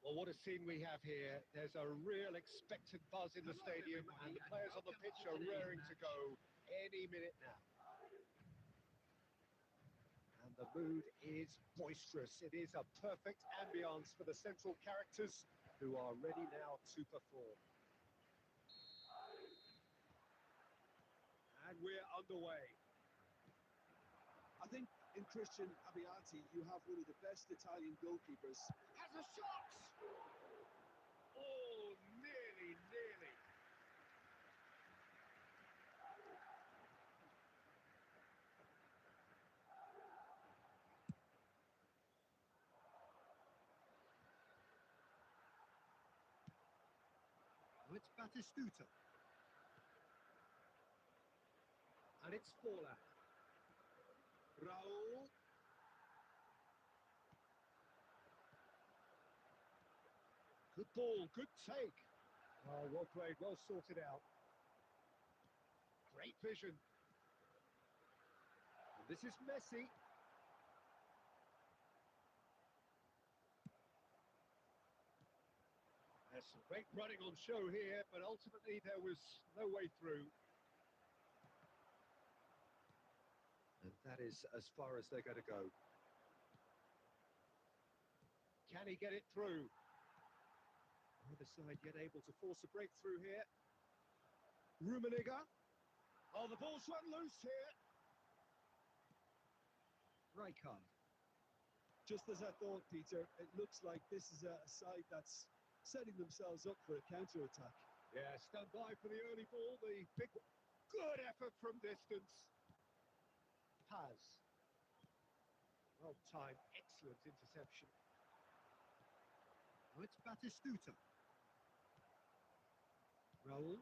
Well, what a scene we have here. There's a real expectant buzz in the stadium, and the players on the pitch are raring to go any minute now. And the mood is boisterous. It is a perfect ambience for the central characters who are ready now to perform. And we're underway. I think in Christian Abbiati, you have one of the best Italian goalkeepers. Has a shot! Oh, nearly. Well, it's Batistuta. And it's Forlan. Raul. Good ball, good take. Oh, well played, well sorted out. Great vision. And this is Messi. There's some great running on show here, but ultimately there was no way through. And that is as far as they're going to go. Can he get it through? Either side yet able to force a breakthrough here. Rummenigge. Oh, the ball's run loose here. Rijkaard. Just as I thought, Peter, it looks like this is a side that's setting themselves up for a counter-attack. Yeah, stand by for the early ball, the big... Good effort from distance. Paz. Well timed, excellent interception. Well, it's Batistuta. Raul.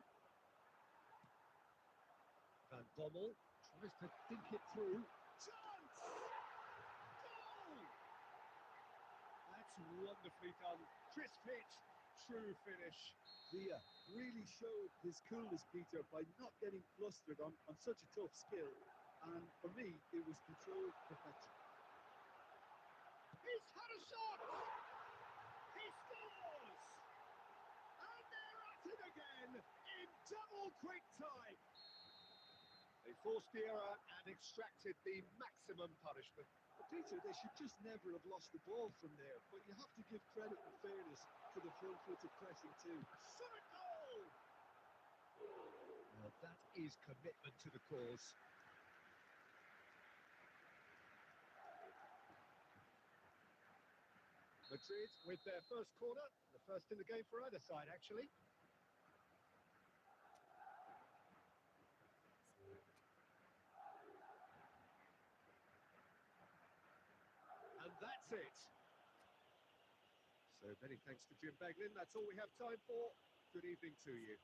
Van Bommel tries to dink it through. Chance! Goal! That's wonderfully done. Crisp hit, true finish. Villa really showed his coolness, Peter, by not getting flustered on such a tough skill. And for me, it was controlled perfection. He's had a shot! He scores! And they're at it again in double quick time. They forced the error and extracted the maximum punishment. But Peter, they should just never have lost the ball from there. But you have to give credit and fairness to the front-footed pressing too. Shot a goal! Well, that is commitment to the cause. Madrid with their first corner, the first in the game for either side, actually. And that's it. So many thanks to Jim Beglin. That's all we have time for. Good evening to you.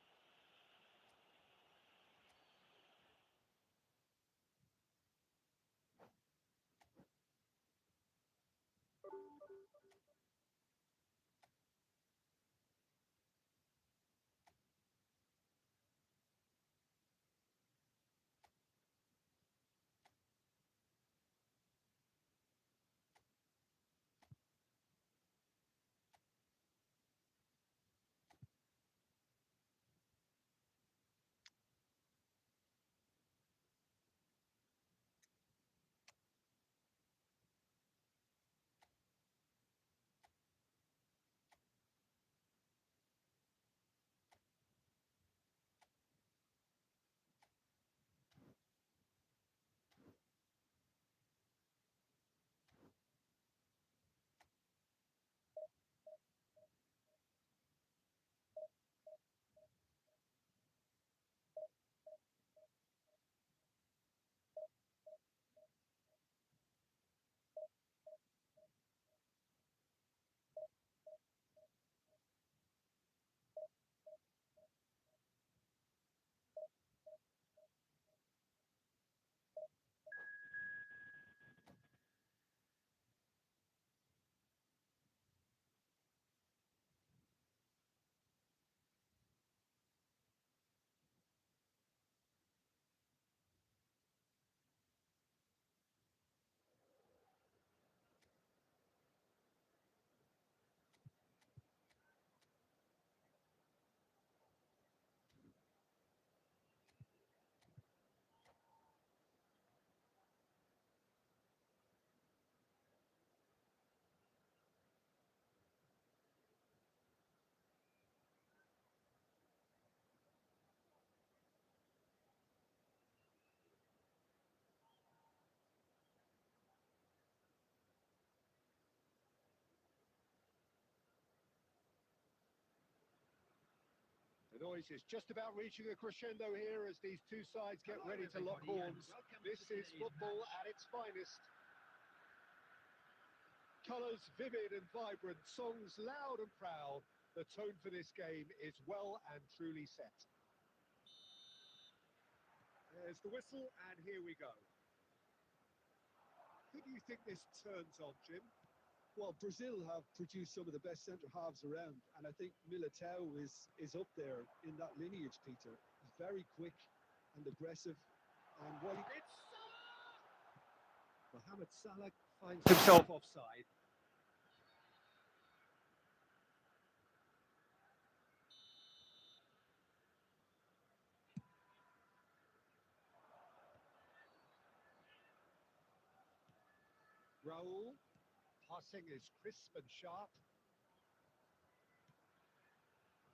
The noise is just about reaching a crescendo here as these two sides get ready to lock horns. This is football at its finest. Colours vivid and vibrant, songs loud and proud. The tone for this game is well and truly set. There's the whistle, and here we go. Who do you think this turns on, Jim? Well, Brazil have produced some of the best centre-halves around, and I think Militao is up there in that lineage, Peter. He's very quick and aggressive, and while It's Salah! Mohamed Salah finds himself offside. Raul, passing is crisp and sharp.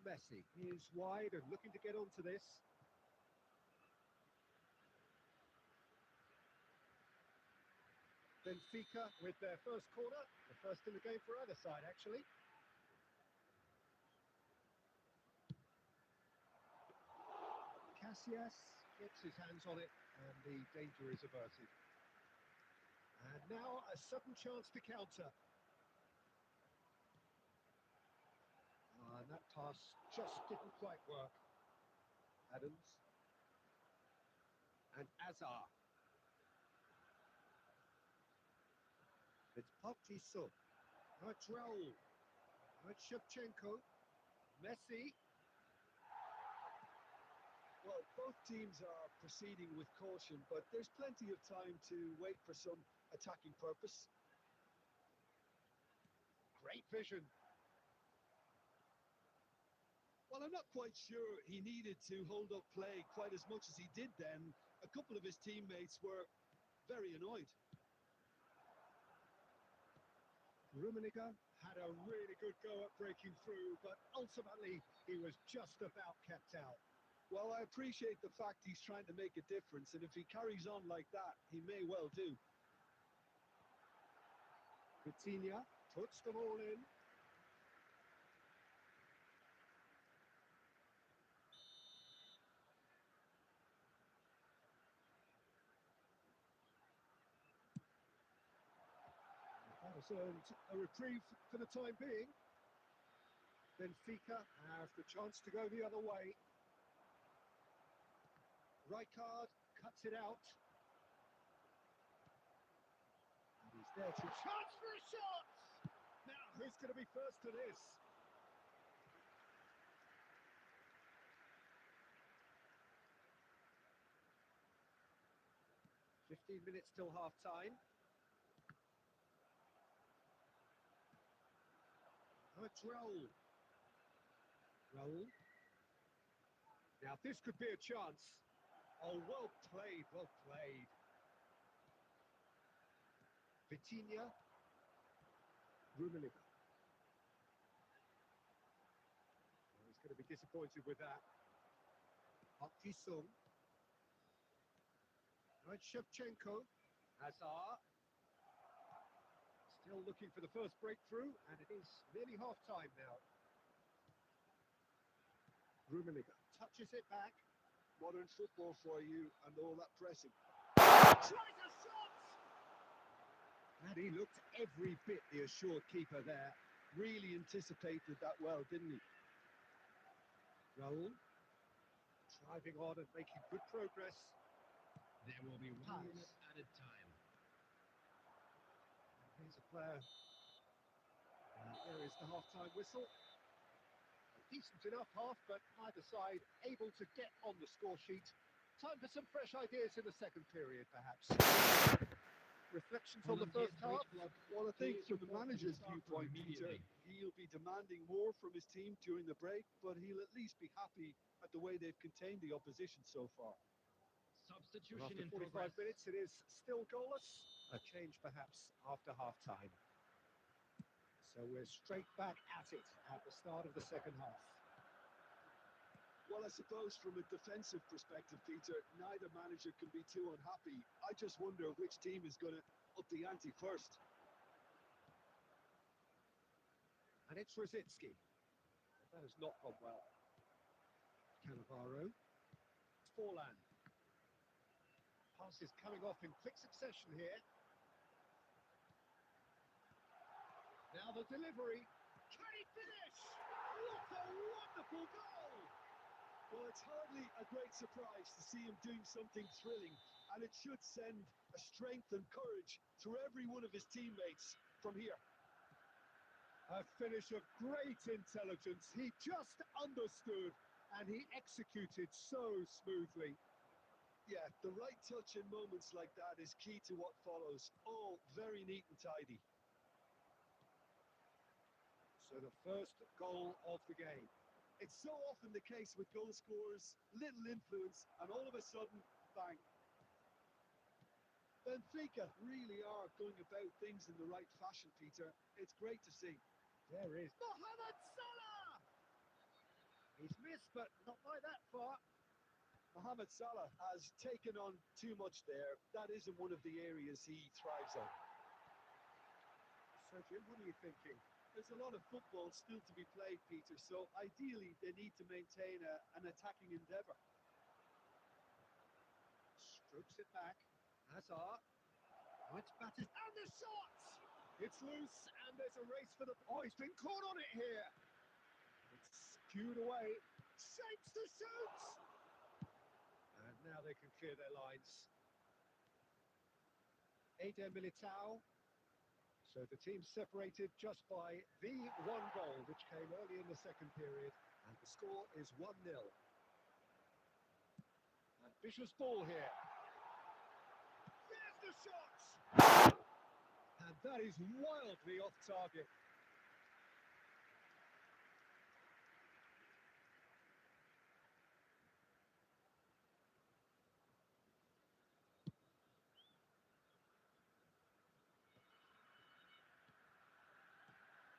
Messi is wide and looking to get onto this. Benfica with their first corner, the first in the game for either side, actually. Casillas gets his hands on it, and the danger is averted. And now a sudden chance to counter. And that pass just didn't quite work. Adams. And Azar. It's Pop-Tissot. Now it's Raul. Now it's Shevchenko. Messi. well, both teams are proceeding with caution, but there's plenty of time to wait for some attacking purpose. Great vision. Well, I'm not quite sure he needed to hold up play quite as much as he did then. A couple of his teammates were very annoyed. Rummenigge had a really good go at breaking through, but ultimately he was just about kept out. Well, I appreciate the fact he's trying to make a difference, and if he carries on like that, he may well do. Vitinha puts them all in. That has earned a reprieve for the time being. Benfica have the chance to go the other way. Rijkaard cuts it out. And he's there to chance for a shot! Now, who's going to be first to this? "15 minutes till half-time. Now it's Raul. Raul. Now, this could be a chance. Oh, well played, well played. Vitinha. Rummenigge. Well, he's going to be disappointed with that. Pop-Tissot. Now it's Shevchenko. Azar. Still looking for the first breakthrough, and it is nearly half-time now. Rummenigge touches it back. Modern football for you and all that pressing. Tries a shot! And he looked every bit the assured keeper there. Really anticipated that well, didn't he? Raul driving on and making good progress. There will be 1 Pass. minute added time. Here's a player. And there is the half-time whistle. A decent enough half, but neither side able to get on the score sheet. Time for some fresh ideas in the second period, perhaps. Reflections on the first half? Well, I think from the manager's viewpoint, Peter, he'll be demanding more from his team during the break, but he'll at least be happy at the way they've contained the opposition so far. Substitution After in 45 progress. minutes, it is still goalless. A change, perhaps, after half-time. So we're straight back at it at the start of the second half. Well, I suppose from a defensive perspective, Peter, neither manager can be too unhappy. I just wonder which team is going to up the ante first. And it's Rosicki. That has not gone well. Cannavaro. Forlan. Passes coming off in quick succession here. Now the delivery. Can he finish? What a wonderful goal! Well, it's hardly a great surprise to see him doing something thrilling, and it should send a strength and courage through every one of his teammates from here. A finish of great intelligence. He just understood and he executed so smoothly. Yeah, the right touch in moments like that is key to what follows. All very neat and tidy. So the first goal of the game. It's so often the case with goal scorers, little influence, and all of a sudden, bang. Benfica really are going about things in the right fashion, Peter. It's great to see. There is Mohamed Salah! He's missed, but not by that far. Mohamed Salah has taken on too much there. That isn't one of the areas he thrives on. So, Jim, what are you thinking? There's a lot of football still to be played, Peter, so ideally they need to maintain an attacking endeavour. Strokes it back. Hazard. Oh, it's battered. And the shot! It's loose, and there's a race for the... Oh, he's been caught on it here. It's skewed away. Shapes to shoot! And now they can clear their lines. Eder Militao. So the team separated just by the one goal, which came early in the second period. And the score is 1-0. Ambitious ball here. There's the shot! And that is wildly off target.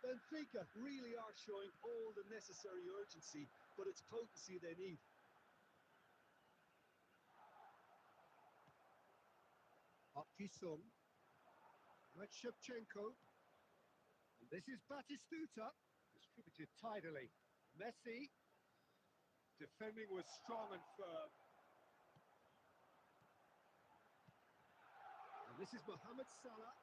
Benfica really are showing all the necessary urgency, but it's potency they need. Up Kisum. Right, Shevchenko. And this is Batistuta. Distributed tidily. Messi. Defending was strong and firm. And this is Mohamed Salah.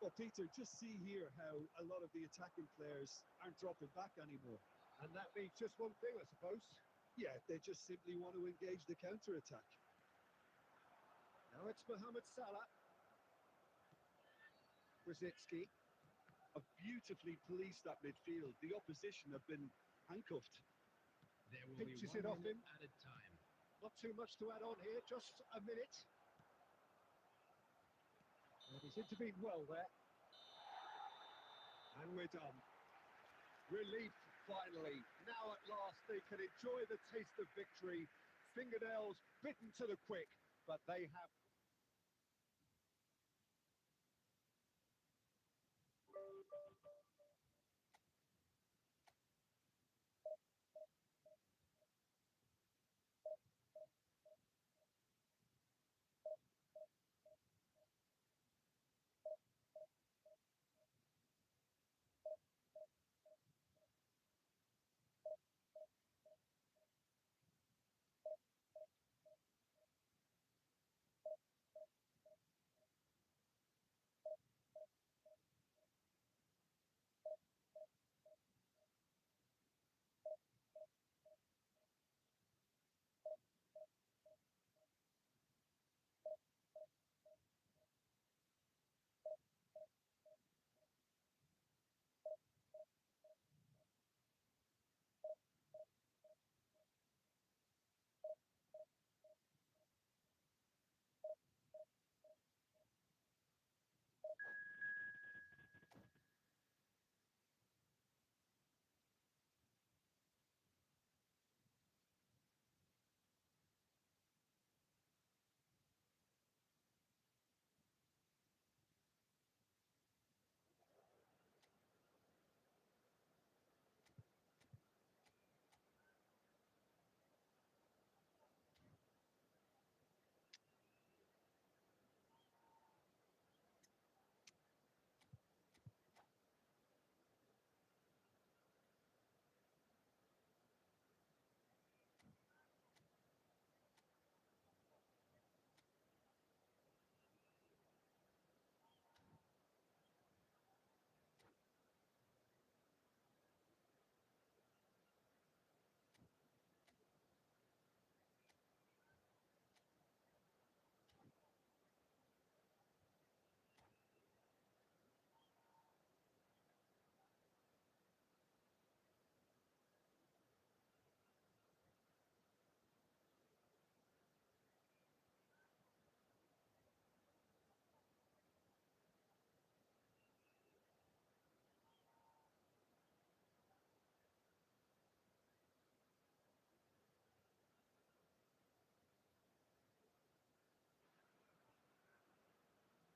Well, Peter, just see here how a lot of the attacking players aren't dropping back anymore. And that means just one thing, I suppose. Yeah, they just simply want to engage the counter-attack. Now it's Mohamed Salah. Brzezinski. Have beautifully policed that midfield. The opposition have been handcuffed. There will be Pinches 1 it off minute him. added time. Not too much to add on here, just a minute. And he's intervened well there. And we're done. Relief, finally. Now at last they can enjoy the taste of victory. Fingernails bitten to the quick, but they have...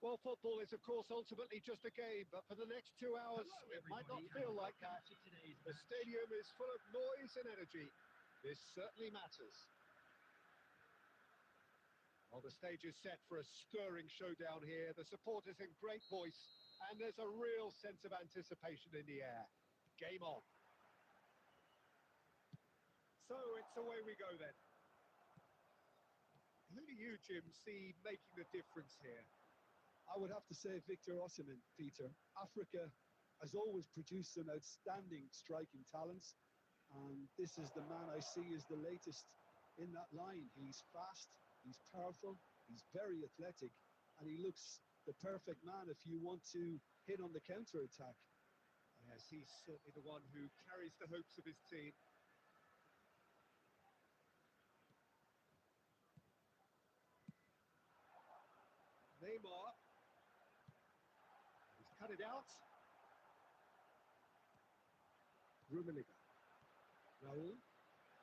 Well, football is, of course, ultimately just a game, but for the next 2 hours, Hello, it might not everybody, feel and like welcome that. to today's The match. stadium is full of noise and energy. This certainly matters. Well, the stage is set for a stirring showdown here. The supporters in great voice, and there's a real sense of anticipation in the air. Game on. So it's away we go then. Who do you, Jim, see making the difference here? I would have to say Victor Osimhen, Peter. Africa has always produced some outstanding striking talents, and this is the man I see as the latest in that line. He's fast, he's powerful, he's very athletic, and he looks the perfect man if you want to hit on the counter-attack. Yes, he's certainly the one who carries the hopes of his team. Neymar. He's cut it out. Rummenigge. Raul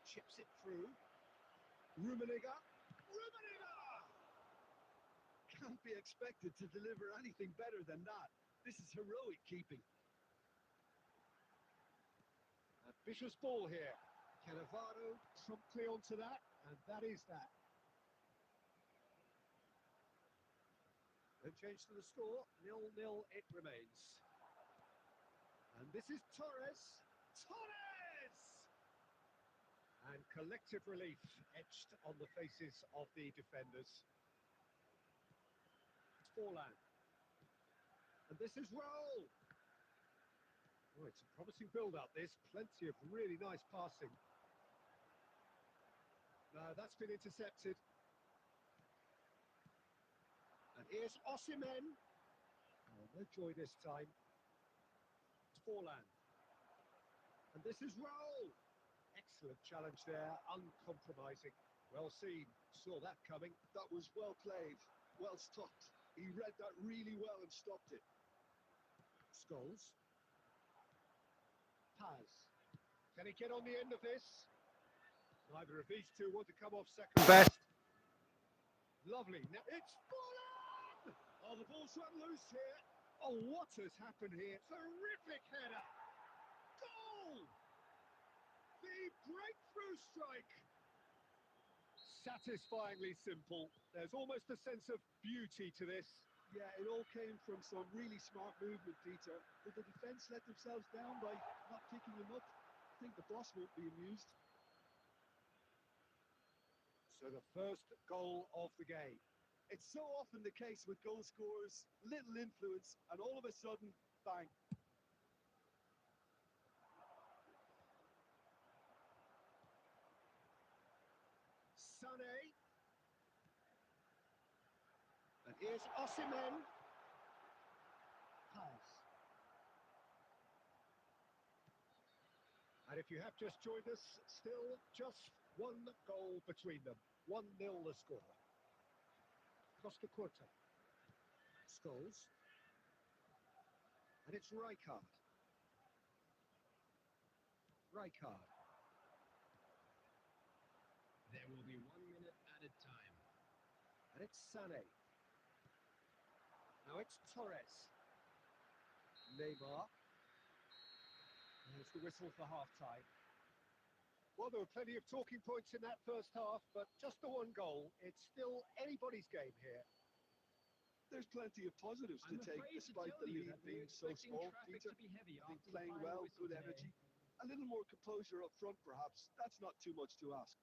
chips it through. Rummenigge. Rummenigge! Can't be expected to deliver anything better than that. This is heroic keeping. Ambitious ball here. Cannavaro promptly onto that, and that is that. No change to the score, 0-0 it remains. And this is Torres. Torres! And collective relief etched on the faces of the defenders. Forlan. And this is Raul. Oh, it's a promising build-up, this. Plenty of really nice passing. No, that's been intercepted. And here's Osimhen. Oh, no joy this time. Forlan. And this is Raul. Excellent challenge there, uncompromising. Well seen, saw that coming. That was well played, well stopped. He read that really well and stopped it. Scholes. Paz. Can he get on the end of this? Neither of these two want to come off second best. Lovely. Now it's Forlan! Oh, the ball's run loose here. Oh, what has happened here? Terrific header. Goal! The breakthrough strike. Satisfyingly simple. There's almost a sense of beauty to this. Yeah, it all came from some really smart movement, Peter. But the defence let themselves down by not picking him up. I think the boss won't be amused. So the first goal of the game. It's so often the case with goal scorers, little influence, and all of a sudden, bang. Sané. And here's Osimhen. Paz. And if you have just joined us, still just one goal between them. 1-0 the score. Costa Curta. Scholes. And it's Rijkaard. Rijkaard. There will be 1 minute added time. And it's Sané. Now it's Torres. Neymar. There's the whistle for half-time. Well, there were plenty of talking points in that first half, but just the one goal. It's still anybody's game here. There's plenty of positives to I'm take, afraid to despite tell the you lead that we're being so expecting small, traffic Peter. to be heavy I think after the playing final well, whistle good today. energy. A little more composure up front, perhaps. That's not too much to ask.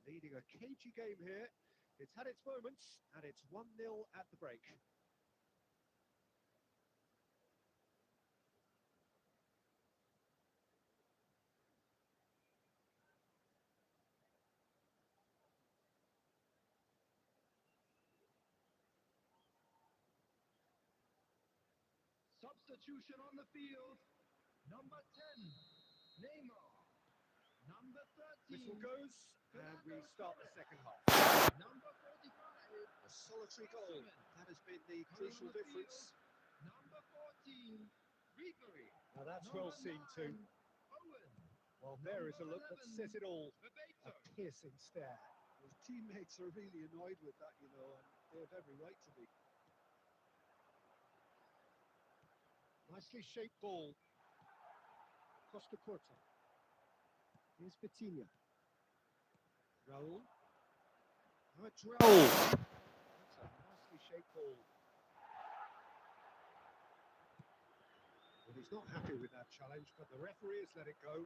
Leading a cagey game here. It's had its moments, and it's 1-0 at the break. Substitution on the field. Number 10, Neymar. Number 13, Whistle goes, and we start the second half. number 45, A solitary goal. Osimhen. That has been the Coming crucial on the difference. field, number 14, Ribery. Now that's Number well seen too. 9, Owen. Well, there is a look that 11, says it all. A Bebeto. piercing stare. His teammates are really annoyed with that, you know, and they have every right to be. Nicely shaped ball. Costa Curta. Here's Vitinha. Raul. Now it's Raul. That's a nicely shaped ball. Well, he's not happy with that challenge, but the referee has let it go.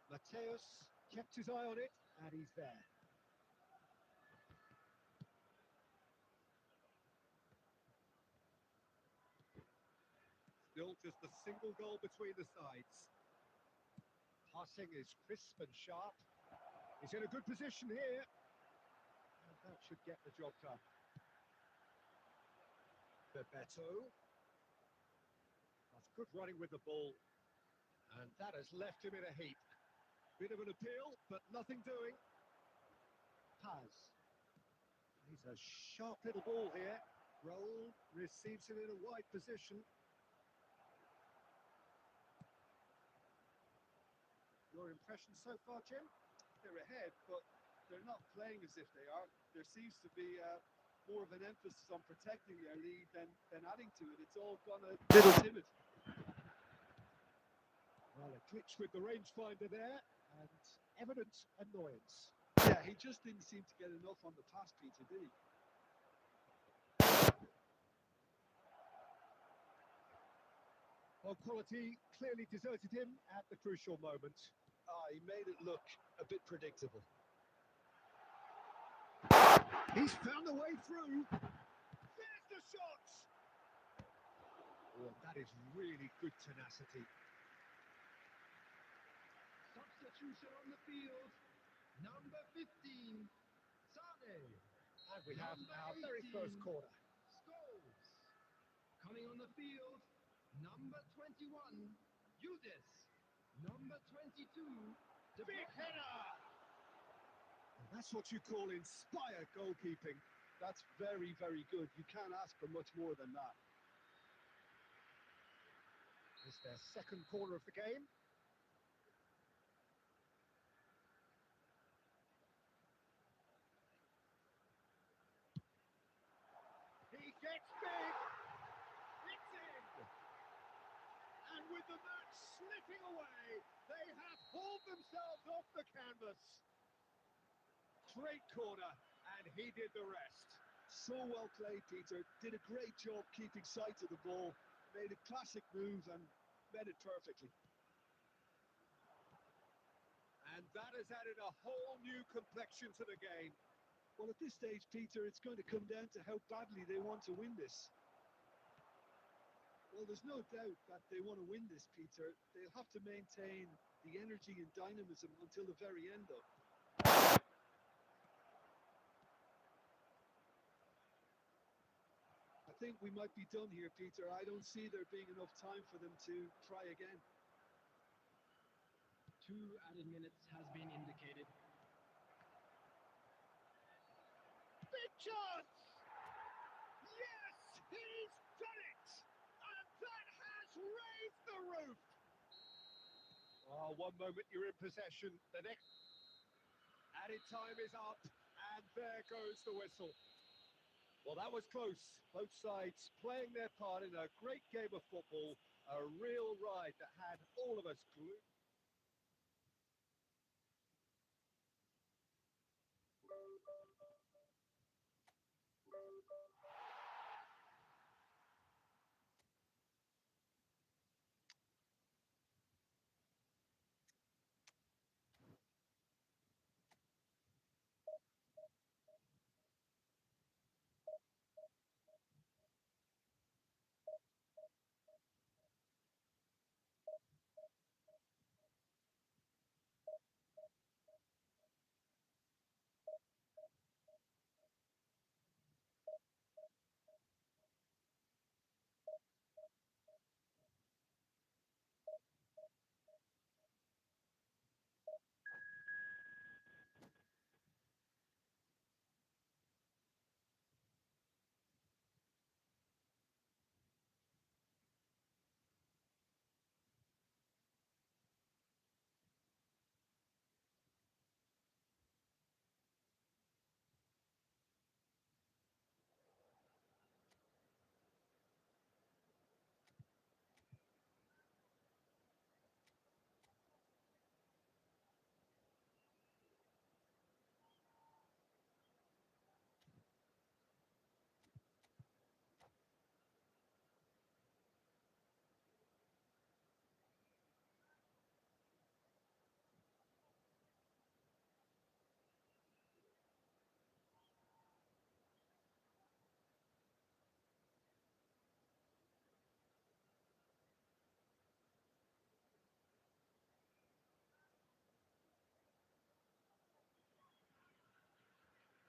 Mateus kept his eye on it, and he's there. Still just a single goal between the sides. Passing is crisp and sharp. He's in a good position here. And that should get the job done. Bebeto. That's good running with the ball. And that has left him in a heap. Bit of an appeal, but nothing doing. Paz. He's a sharp little ball here. Raul receives it in a wide position. Your impression so far, Jim? They're ahead, but they're not playing as if they are. There seems to be more of an emphasis on protecting their lead than adding to it. It's all gone a little timid. Well, a glitch with the rangefinder there, and evident annoyance. Yeah, he just didn't seem to get enough on the pass, Peter, did he? Well, quality clearly deserted him at the crucial moment. He made it look a bit predictable. He's found a way through. There's the shot! Oh, that is really good tenacity. Substitution on the field. Number 15, Sane. And we have Number our very 18, first corner. Scholes. Coming on the field, number 21, Udis. Number 22, Big header! And that's what you call inspired goalkeeping. That's very, very good. You can't ask for much more than that. It's their second corner of the game. He gets big. It's in. And with the match slipping away, they have hauled themselves off the canvas. Great corner, and he did the rest. So well played, Peter. Did a great job keeping sight of the ball. Made a classic move and read it perfectly. And that has added a whole new complexion to the game. Well, at this stage, Peter, it's going to come down to how badly they want to win this. Well, there's no doubt that they want to win this, Peter. They'll have to maintain the energy and dynamism until the very end, though. I think we might be done here, Peter. I don't see there being enough time for them to try again. 2 added minutes has been indicated. Big chance! Yes, he's done it! And that has raised the roof! Oh, one moment you're in possession, the next added time is up, and there goes the whistle. Well, that was close. Both sides playing their part in a great game of football, a real ride that had all of us glued.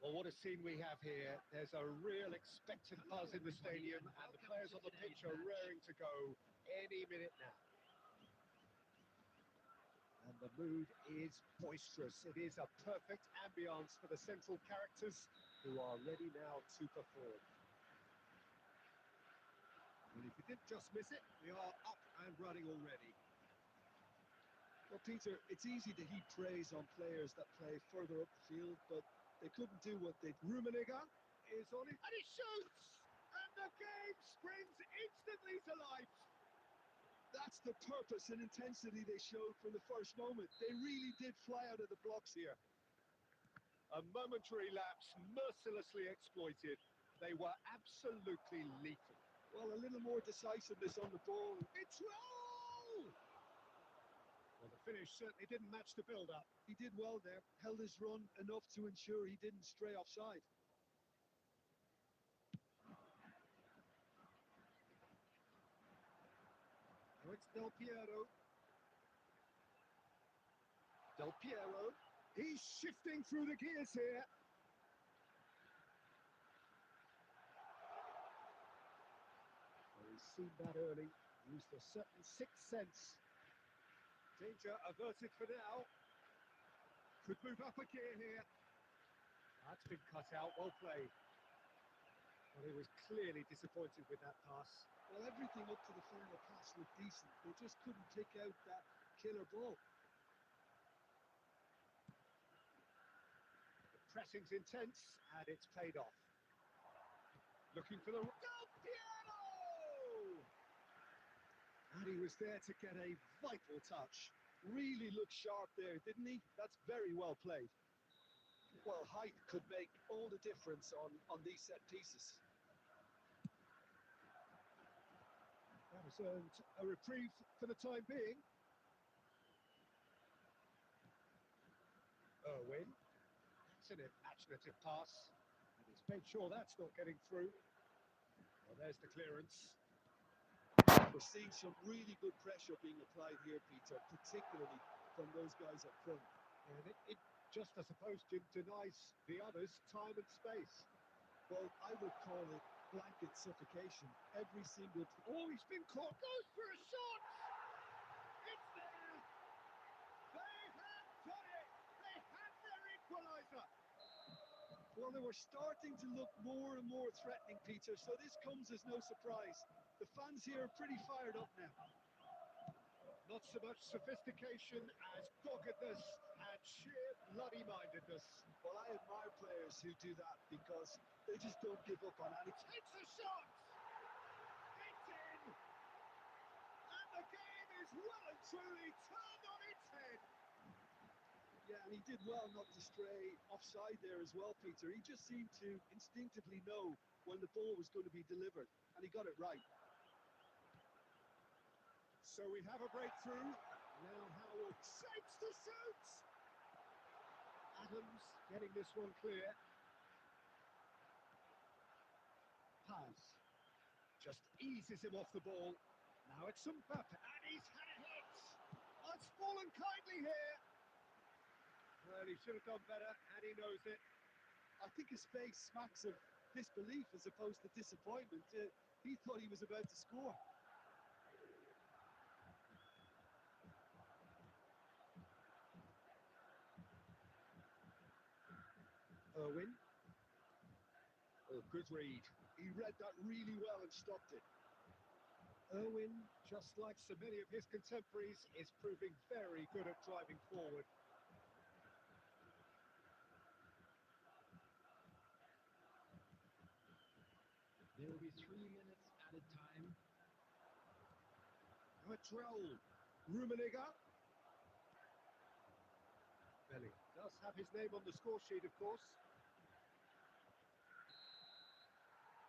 Well, what a scene we have here. There's a real expectant buzz in the stadium, and the players on the pitch are raring to go any minute now. And the mood is boisterous. It is a perfect ambience for the central characters who are ready now to perform. And if you did just miss it, we are up and running already. Well, Peter, it's easy to heap praise on players that play further up the field, but they couldn't do what they... Rummenigge is on it, and he shoots! And the game springs instantly to life. That's the purpose and intensity they showed from the first moment. They really did fly out of the blocks here. A momentary lapse mercilessly exploited. They were absolutely lethal. Well, a little more decisiveness on the ball. It's roll! Well, the finish certainly didn't match the build-up. He did well there, held his run enough to ensure he didn't stray offside. Now it's Del Piero. Del Piero. He's shifting through the gears here. Well, he's seen that early. Used a certain sixth sense. Danger averted for now. Could move up a gear here. That's been cut out. Well played. Well, he was clearly disappointed with that pass. Well, everything up to the final pass looked decent. They just couldn't pick out that killer ball. The pressing's intense, and it's paid off. Looking for the... Del Piero! And he was there to get a vital touch. Really looked sharp there, didn't he? That's very well played. Well, height could make all the difference on these set pieces. That has earned a reprieve for the time being. Irwin. That's an imaginative pass. And he's made sure that's not getting through. Well, there's the clearance. We're seeing some really good pressure being applied here, Peter, particularly from those guys up front. And it just, I suppose, denies the others time and space. Well, I would call it blanket suffocation. Every single... Oh, he's been caught. Goes for a shot! It's there! They have done it! They have their equaliser! Well, they were starting to look more and more threatening, Peter, so this comes as no surprise. The fans here are pretty fired up now. Not so much sophistication as doggedness and sheer bloody-mindedness. Well, I admire players who do that because they just don't give up on anything. Takes a shot! It's in! And the game is well and truly turned on its head. Yeah, and he did well not to stray offside there as well, Peter. He just seemed to instinctively know when the ball was going to be delivered, and he got it right. So we have a breakthrough. Now Howard shapes the shoot. Adams getting this one clear. Pass. Just eases him off the ball. Now it's Mbappe. And he's had a hit. Oh, it's fallen kindly here. Well, he should have done better, and he knows it. I think his face smacks of disbelief as opposed to disappointment. He thought he was about to score. Irwin. Oh, good read. He read that really well and stopped it. Irwin, just like so many of his contemporaries, is proving very good at driving forward. There will be 3 minutes added time. Patrol. Rummenigge. Belly does have his name on the score sheet, of course.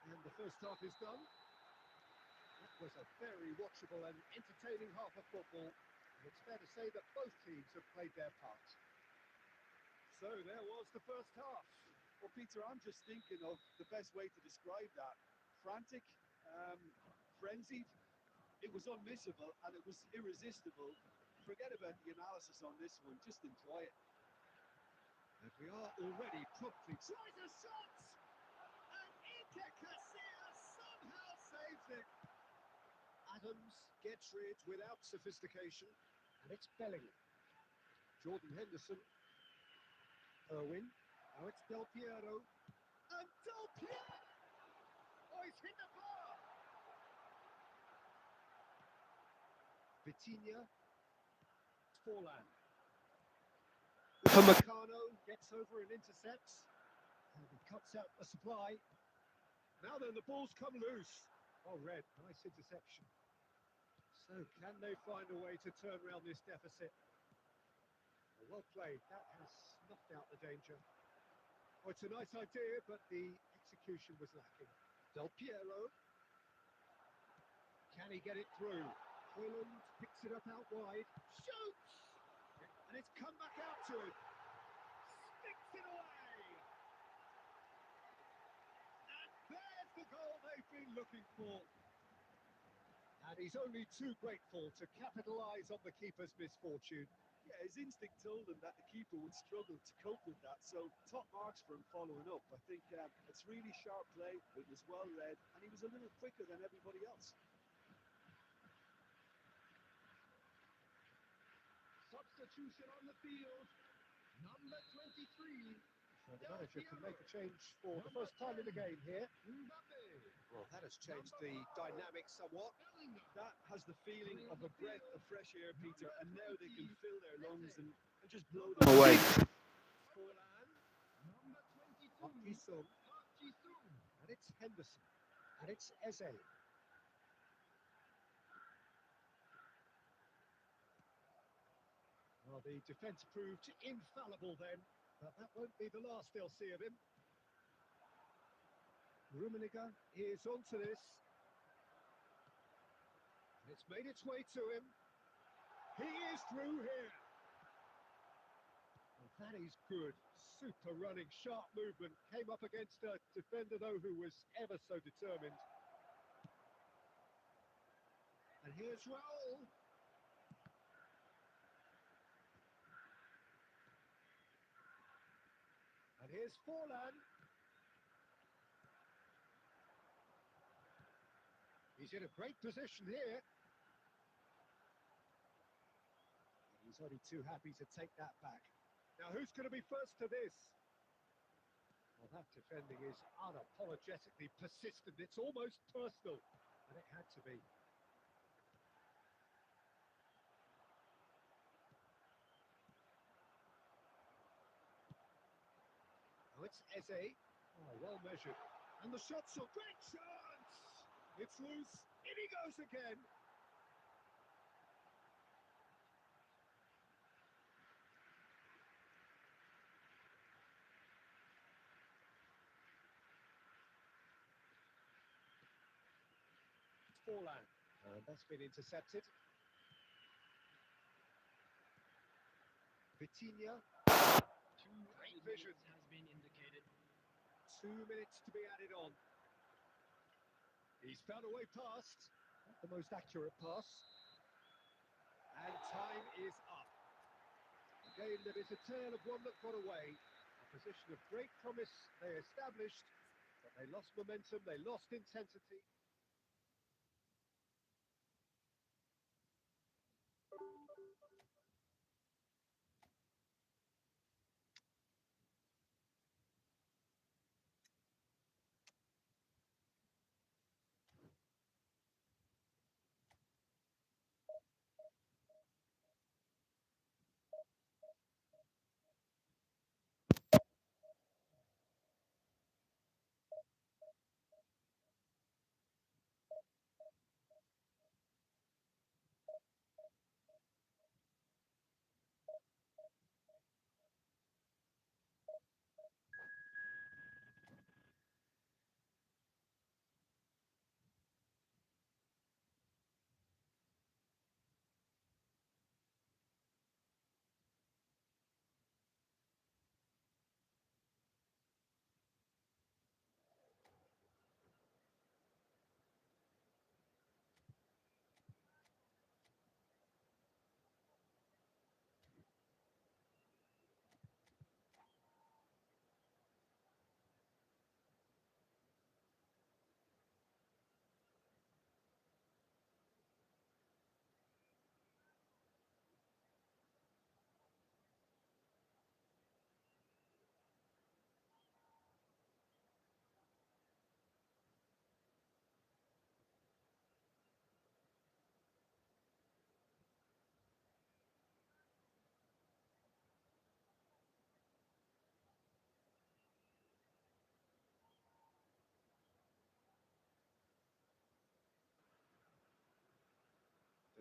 And the first half is done. That was a very watchable and entertaining half of football. And it's fair to say that both teams have played their part. So there was the first half. Well, Peter, I'm just thinking of the best way to describe that. Frantic, frenzied. It was unmissable and it was irresistible. Forget about the analysis on this one, just enjoy it. And we are already promptly tries a shot! And Iker Casillas somehow saves it. Adams gets rid without sophistication. And it's Bellingham. Jordan Henderson. Irwin. Now it's Del Piero. And Del Piero! Oh, he's hit the bar! Vitinha. Forlan. Upamecano gets over and intercepts. And he cuts out the supply. Now then, the ball's come loose. Oh, Red, nice interception. So, can they find a way to turn around this deficit? Well played. That has snuffed out the danger. Oh, it's a nice idea, but the execution was lacking. Del Piero. Can he get it through? Hoyland picks it up out wide. Shoots! And it's come back out to him. Sticks it away! And there's the goal they've been looking for. And he's only too grateful to capitalise on the keeper's misfortune. Yeah, his instinct told him that the keeper would struggle to cope with that, so top marks for him following up. I think it's really sharp play, it was well read, and he was a little quicker than everybody else. Substitution on the field. Number 23. So the manager can make a change for the first time in the game here. Mbappe. Well, that has changed the dynamic somewhat. Bellingham. That has the feeling of a breath of fresh air, Peter, and now they can fill their lungs and just blow them away. Forlan. Number 22. Park Ji-sung. Park Ji-sung. And it's Henderson. And it's Eze. Well, the defence proved infallible then, but that won't be the last they'll see of him. Rummenigge is onto this. And it's made its way to him. He is through here. Well, that is good. Super running, sharp movement. Came up against a defender, though, who was ever so determined. And here's Raul. And here's Forlan. He's in a great position here. He's only too happy to take that back. Now, who's going to be first to this? Well, that defending is unapologetically persistent. It's almost personal. And it had to be. Now it's Eze. Oh, well measured. And the shot's a great chance! It's loose. In he goes again. Forlan. And that's been intercepted. Vitinha. Great vision. Has been indicated. 2 minutes to be added on. He's found a way past. Not the most accurate pass. And time is up. A game that is a tale of one that got away. A position of great promise they established, but they lost momentum, they lost intensity.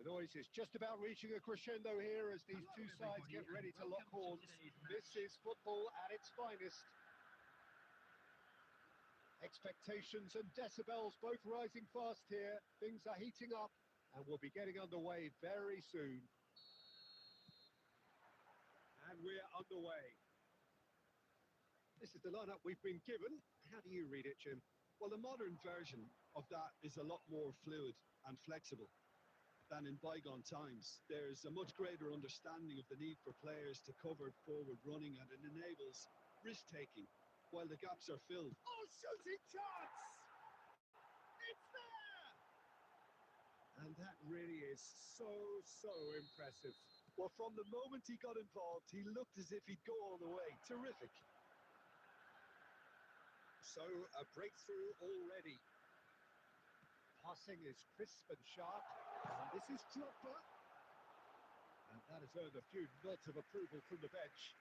The noise is just about reaching a crescendo here as these two sides get ready to lock horns. This is football at its finest. Expectations and decibels both rising fast here. Things are heating up and we'll be getting underway very soon. And we're underway. This is the lineup we've been given. How do you read it, Jim? Well, the modern version of that is a lot more fluid and flexible than in bygone times. There's a much greater understanding of the need for players to cover forward running, and it enables risk-taking while the gaps are filled. Oh, shooting chance! It's there! And that really is so impressive. Well, from the moment he got involved, he looked as if he'd go all the way. Terrific. So, a breakthrough already. Passing is crisp and sharp. And this is Drogba. And that has earned a few nods of approval from the bench.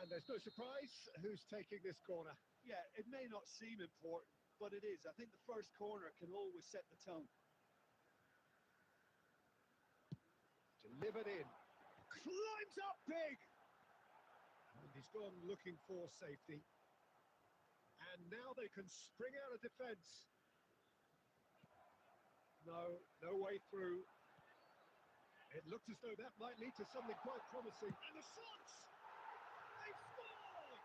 And there's no surprise who's taking this corner. Yeah, it may not seem important, but it is. I think the first corner can always set the tone. Delivered in. Climbs up big. And he's gone looking for safety. And now they can spring out of defence. No way through. It looked as though that might lead to something quite promising. And the shots! They've scored!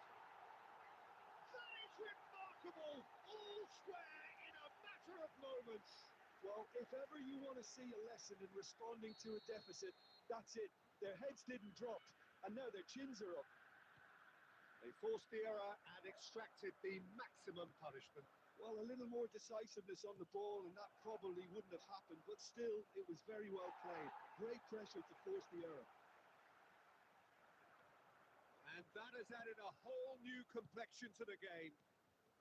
That is remarkable! All square in a matter of moments. Well, if ever you want to see a lesson in responding to a deficit, that's it. Their heads didn't drop, and now their chins are up. They forced the error and extracted the maximum punishment. Well, a little more decisiveness on the ball, and that probably wouldn't have happened, but still, it was very well played. Great pressure to force the error. And that has added a whole new complexion to the game.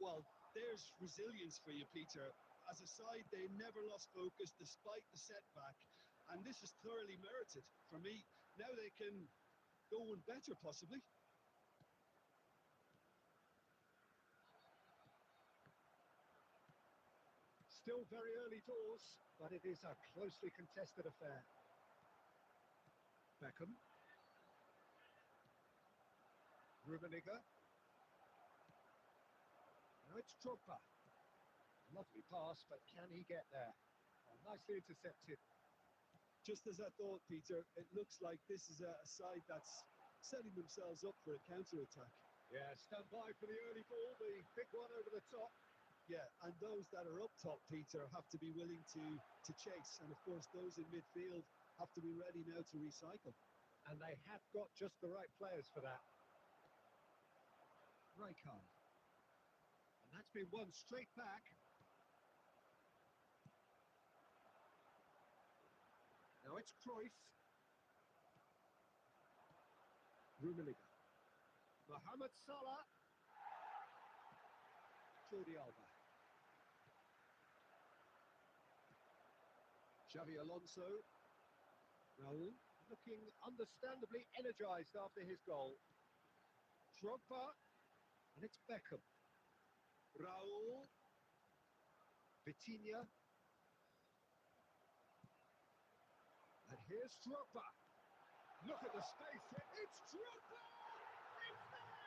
Well, there's resilience for you, Peter. As a side, they never lost focus despite the setback, and this is thoroughly merited for me. Now they can go one better, possibly. Still very early doors, but it is a closely contested affair. Beckham. Rummenigge. Now it's Drogba. Lovely pass, but can he get there? Oh, nicely intercepted. Just as I thought, Peter, it looks like this is a side that's setting themselves up for a counter-attack. Yeah, stand by for the early ball, the big one over the top. Yeah, and those that are up top, Peter, have to be willing to chase. And of course, those in midfield have to be ready now to recycle. And they have got just the right players for that. Rijkaard. And that's been won straight back. Now it's Cruyff. Rummenigge. Mohamed Salah. Jordi Alba. Xavi Alonso. Raul looking understandably energised after his goal. Drogba. And it's Beckham. Raul. Vitinha. And here's Drogba. Look at the space here. It's Drogba! It's there!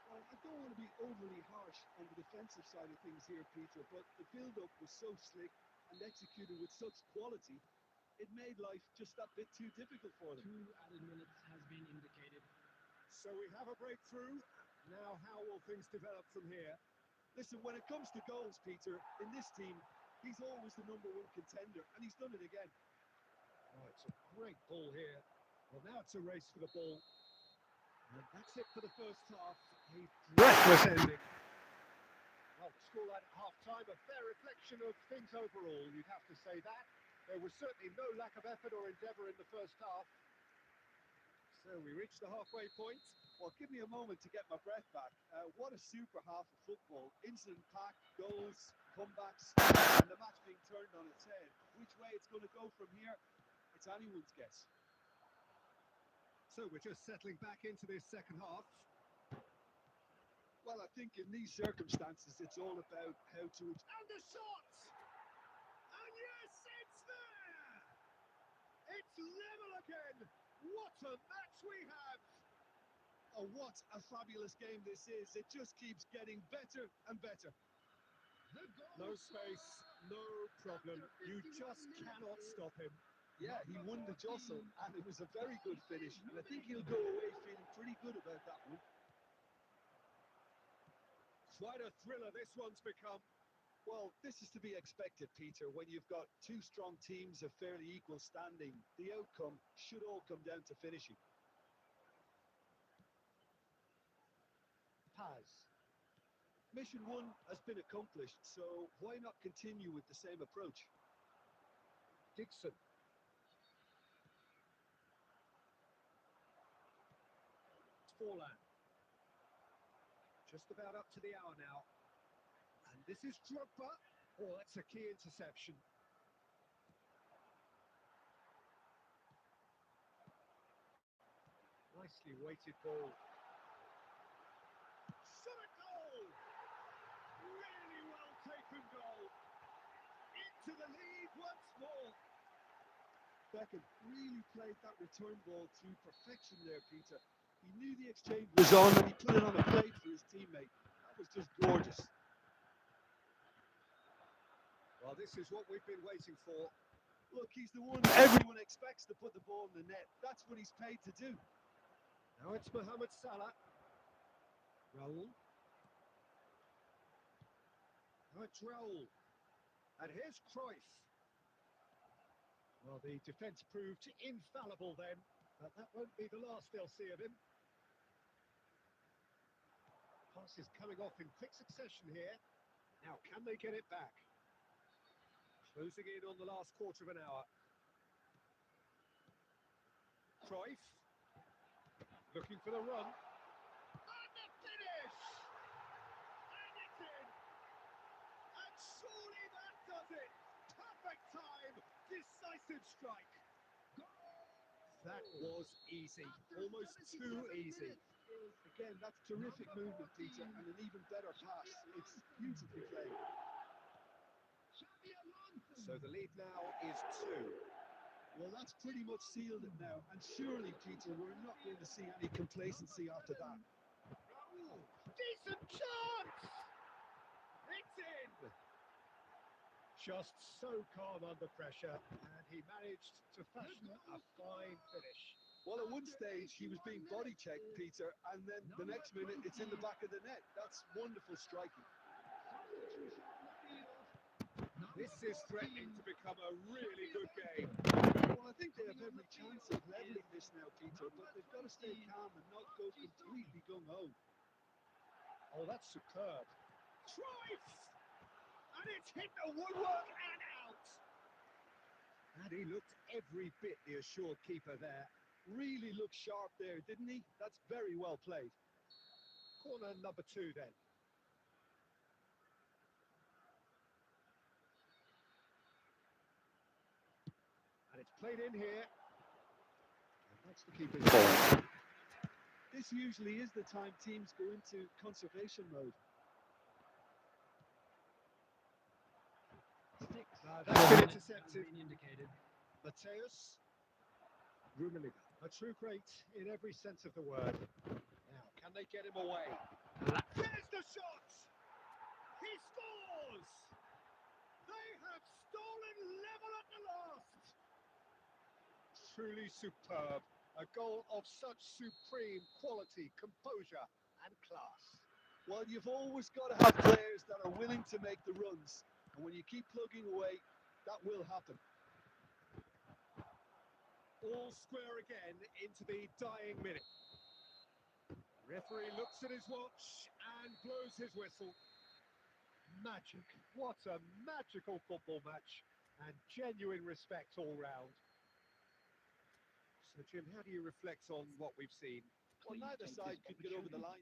Well, I don't want to be overly harsh on the defensive side of things here, Peter, but the build-up was so slick and executed with such quality, it made life just that bit too difficult for them. 2 added minutes has been indicated. So we have a breakthrough. Now how will things develop from here? Listen, when it comes to goals, Peter, in this team, he's always the #1 contender, and he's done it again. Oh, it's a great ball here. Well, now it's a race for the ball. And that's it for the first half. A breathless ending. Well, the scoreline at half-time, a fair reflection of things overall, you'd have to say that. There was certainly no lack of effort or endeavour in the first half. So we reached the halfway point. Well, give me a moment to get my breath back. What a super half of football. Incident-packed, goals, comebacks, and the match being turned on its head. Which way it's going to go from here, it's anyone's guess. So we're just settling back into this second half. Well, I think in these circumstances, it's all about how to. And the shot! And yes, it's there! It's level again! What a match we have! Oh, what a fabulous game this is. It just keeps getting better and better. No space, no problem. You just cannot stop him. Yeah, he won the jostle, and it was a very good finish. And I think he'll go away feeling pretty good about that one. Quite a thriller this one's become. Well, this is to be expected, Peter. When you've got two strong teams of fairly equal standing, the outcome should all come down to finishing. Paz. Mission one has been accomplished, so why not continue with the same approach? Dixon. Forlan. Just about up to the hour now. And this is Drogba. Oh, that's a key interception. Nicely weighted ball. Shot a goal! Really well taken goal. Into the lead once more. Beckham really played that return ball to perfection there, Peter. He knew the exchange was on and he put it on a plate for his teammate. That was just gorgeous. Well, this is what we've been waiting for. Look, he's the one everyone expects to put the ball in the net. That's what he's paid to do. Now it's Mohamed Salah. Raul. Now it's Raul. And here's Cruyff. Well, the defence proved infallible then, but that won't be the last they'll see of him. Pass is coming off in quick succession here. Now, can they get it back? Closing in on the last quarter of an hour. Cruyff. Looking for the run. And the finish! And it's in! And surely that does it! Perfect time! Decisive strike! That was easy. Almost too easy. Again, that's terrific movement, Peter, and an even better pass. It's beautifully played. So the lead now is 2. Well, that's pretty much sealed it now. And surely, Peter, we're not going to see any complacency after that. Decent chance! It's in! Just so calm under pressure, and he managed to fashion a fine finish. Well, at one stage, he was being body checked, Peter, and then the next minute, it's in the back of the net. That's wonderful striking. This is threatening to become a really good game. Well, I think they have every chance of levelling this now, Peter, but they've got to stay calm and not go completely gung-ho. Oh, that's superb. Cruyff! And it's hit the woodwork and out. And he looked every bit the assured keeper there. Really looked sharp there, didn't he? That's very well played. Corner number 2 then. And it's played in here. And that's the keeper's ball. This usually is the time teams go into conservation mode. That's been intercepted. Mateus. Rummenigge. A true great in every sense of the word. Now, can they get him away? There's the shot! He scores! They have stolen level at the last! Truly superb. A goal of such supreme quality, composure and class. Well, you've always got to have players that are willing to make the runs. And when you keep plugging away, that will happen. All square again into the dying minute. Referee looks at his watch and blows his whistle. Magic. What a magical football match. And genuine respect all round. So, Jim, how do you reflect on what we've seen? Well, neither side could get over the line.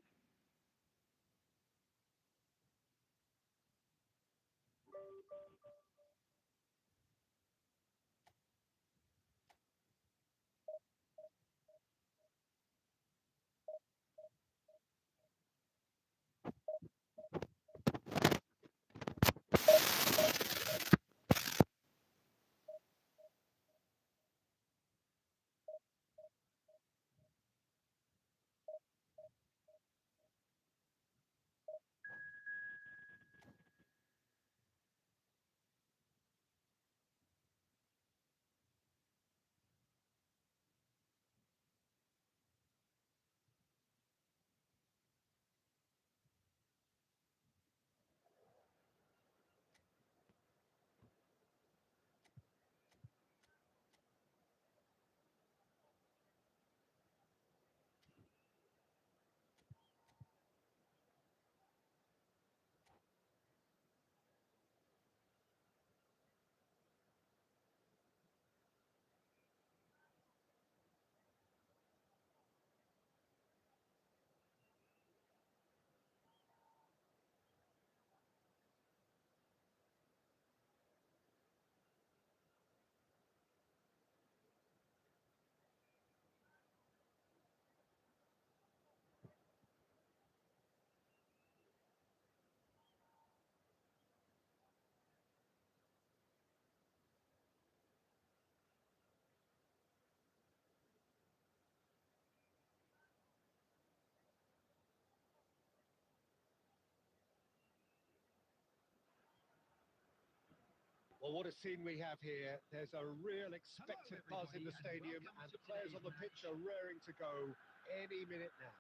Well, what a scene we have here. There's a real expectant buzz in the stadium, and the players on the pitch are raring to go any minute now.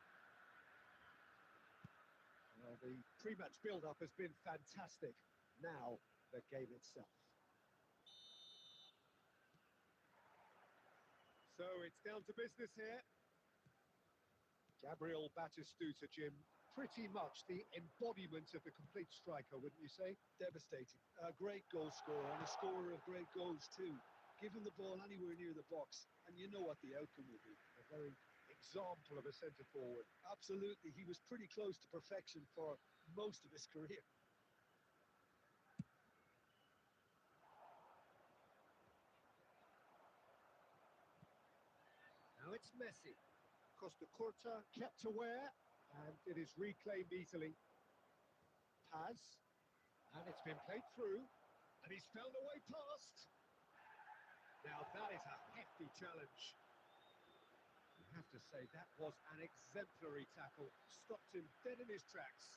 Well, the pre-match build-up has been fantastic. Now, the game itself. So it's down to business here. Gabriel Batistuta, Jim, pretty much the embodiment of the complete striker, wouldn't you say? Devastating. A great goal scorer and a scorer of great goals too. Give him the ball anywhere near the box and you know what the outcome will be. A very example of a centre forward. Absolutely, he was pretty close to perfection for most of his career. Now it's Messi. Costa Curta kept aware, and it is reclaimed easily. Paz, and it's been played through, and he's found a way past. Now that is a hefty challenge. You have to say that was an exemplary tackle. Stopped him dead in his tracks.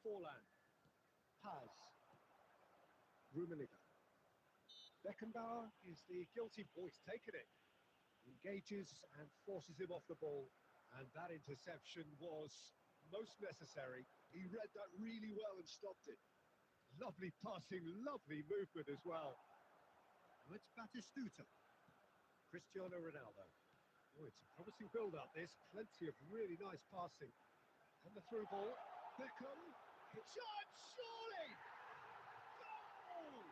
Forlan. Paz. Rummenigge. Beckenbauer is the guilty boy. He's taken it. Engages and forces him off the ball. And that interception was most necessary. He read that really well and stopped it. Lovely passing, lovely movement as well. Now it's Batistuta. Cristiano Ronaldo. Oh, it's a promising build-up, this. Plenty of really nice passing. And the through ball. Beckham. Shot, surely! Goal!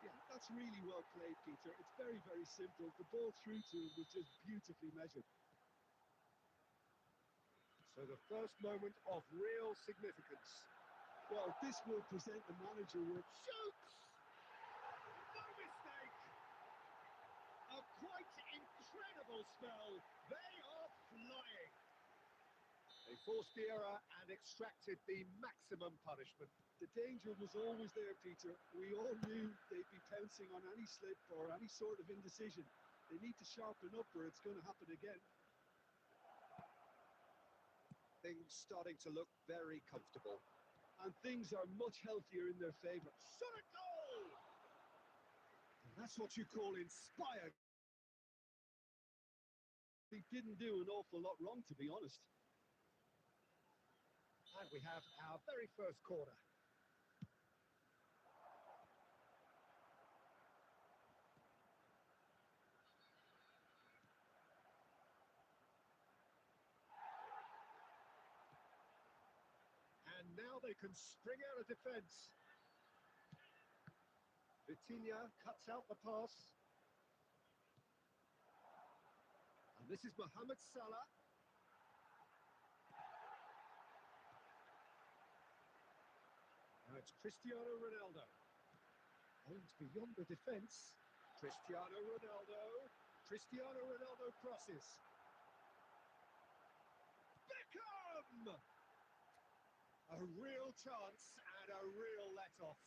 Yeah, that's really well played, Peter. It's very, very simple. The ball through to him was just beautifully measured. So the first moment of real significance. Well, this will present the manager with... Shoots! No mistake! A quite incredible spell. They are flying. They forced the error and extracted the maximum punishment. The danger was always there, Peter. We all knew they'd be pouncing on any slip or any sort of indecision. They need to sharpen up or it's going to happen again. Things starting to look very comfortable. And things are much healthier in their favour. Shot a goal! And that's what you call inspired. He didn't do an awful lot wrong, to be honest. And we have our very first corner. And now they can spring out of defence. Vitinha cuts out the pass. And this is Mohamed Salah. Now it's Cristiano Ronaldo. Aims beyond the defence. Cristiano Ronaldo. Cristiano Ronaldo crosses. Beckham! A real chance and a real let-off.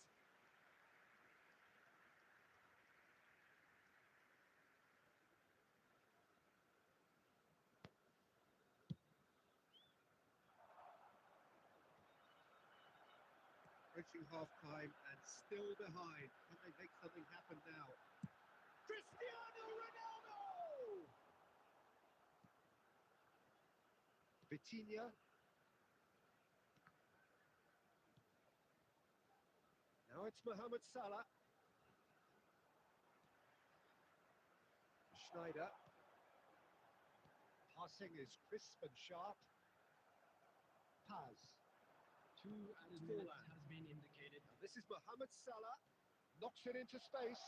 Approaching half-time and still behind. Can they make something happen now? Cristiano Ronaldo! Vitinha. Now it's Mohamed Salah. Schneider. Passing is crisp and sharp. Paz. 2 added minutes has been indicated. And this is Mohamed Salah. Knocks it into space.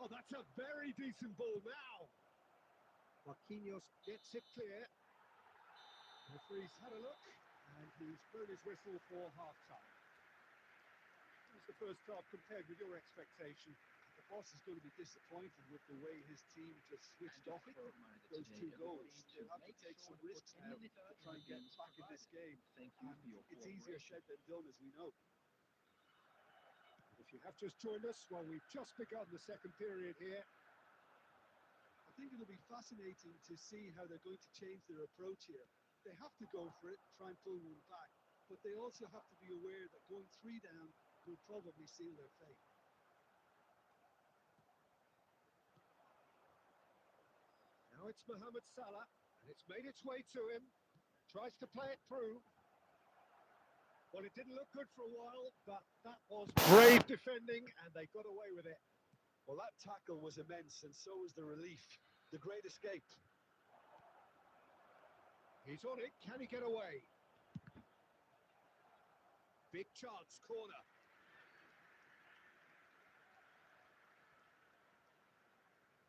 Oh, that's a very decent ball now. Marquinhos gets it clear. The referee's had a look, and he's blown his whistle for half-time. How's the first half compared with your expectation? The boss is going to be disappointed with the way his team just switched off for those 2 goals. They'll have to take some risks now to try and get back in this game. And it's easier said than done, as we know. If you have just joined us, well, we've just begun the second period here. I think it'll be fascinating to see how they're going to change their approach here. They have to go for it, try and pull one back. but they also have to be aware that going 3 down will probably seal their fate. Now it's Mohamed Salah, and it's made its way to him. Tries to play it through. Well, it didn't look good for a while, but that was brave defending, and they got away with it. Well, that tackle was immense, and so was the relief. The great escape. He's on it. Can he get away? Big chance, corner.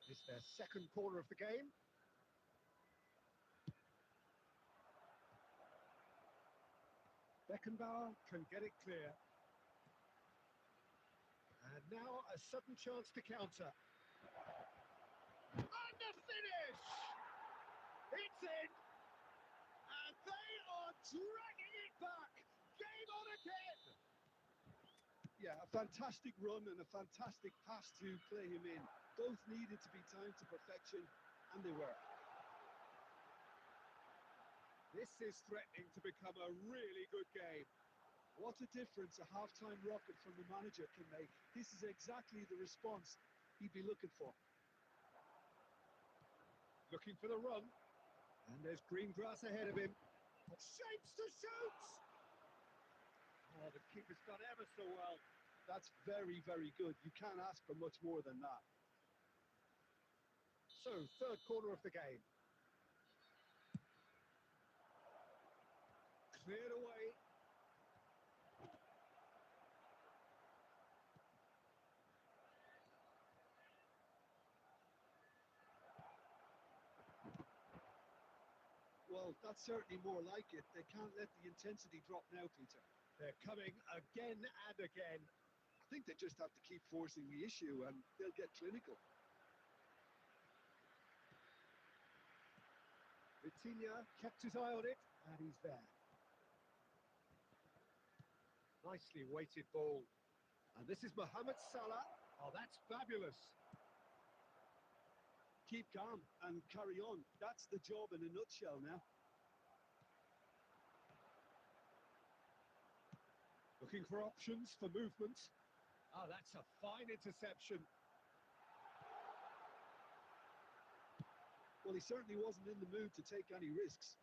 It's their second corner of the game. Beckenbauer can get it clear. And now a sudden chance to counter. And the finish! It's in! And they are dragging it back! Game on again! Yeah, a fantastic run and a fantastic pass to play him in. Both needed to be timed to perfection, and they were. This is threatening to become a really good game. What a difference a half-time rocket from the manager can make. This is exactly the response he'd be looking for. Looking for the run. And there's green grass ahead of him. Shapes to shoot! Oh, the keeper's done ever so well. That's very, very good. You can't ask for much more than that. So, third corner of the game. Cleared away. Well, that's certainly more like it. They can't let the intensity drop now, Peter. They're coming again and again. I think they just have to keep forcing the issue and they'll get clinical. Vitinha kept his eye on it, and he's there. Nicely weighted ball. And this is Mohamed Salah. Oh, that's fabulous. Keep calm and carry on. That's the job in a nutshell now. Looking for options for movement. Oh, that's a fine interception. Well, he certainly wasn't in the mood to take any risks.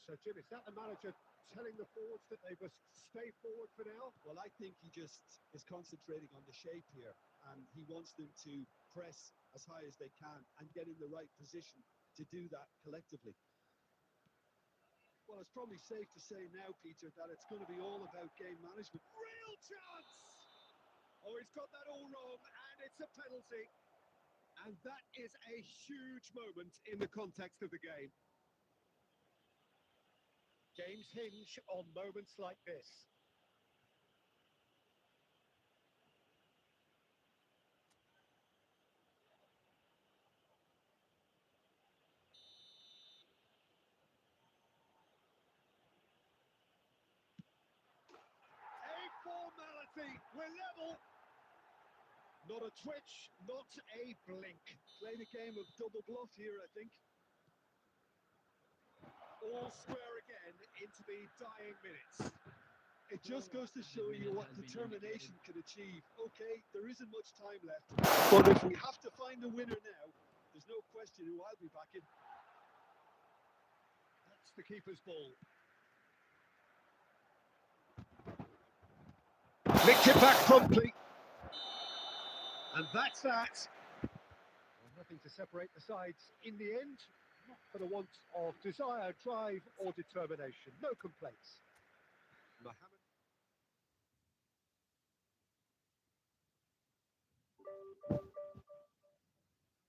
So, Jim, is that the manager telling the forwards that they must stay forward for now? Well, I think he just is concentrating on the shape here, and he wants them to press as high as they can and get in the right position to do that collectively. Well, it's probably safe to say now, Peter, that it's going to be all about game management. Real chance! Oh, he's got that all wrong, and it's a penalty. And that is a huge moment in the context of the game. Games hinge on moments like this. A formality. We're level. Not a twitch, not a blink. Played a game of double bluff here, I think. All square again into the dying minutes. It just goes to show you what determination can achieve. Okay, there isn't much time left, but if we have to find a winner now, there's no question who I'll be backing. That's the keeper's ball. Nicked it back promptly. And that's that. Well, nothing to separate the sides in the end, not for the want of desire, drive or determination. No complaints. Mohamed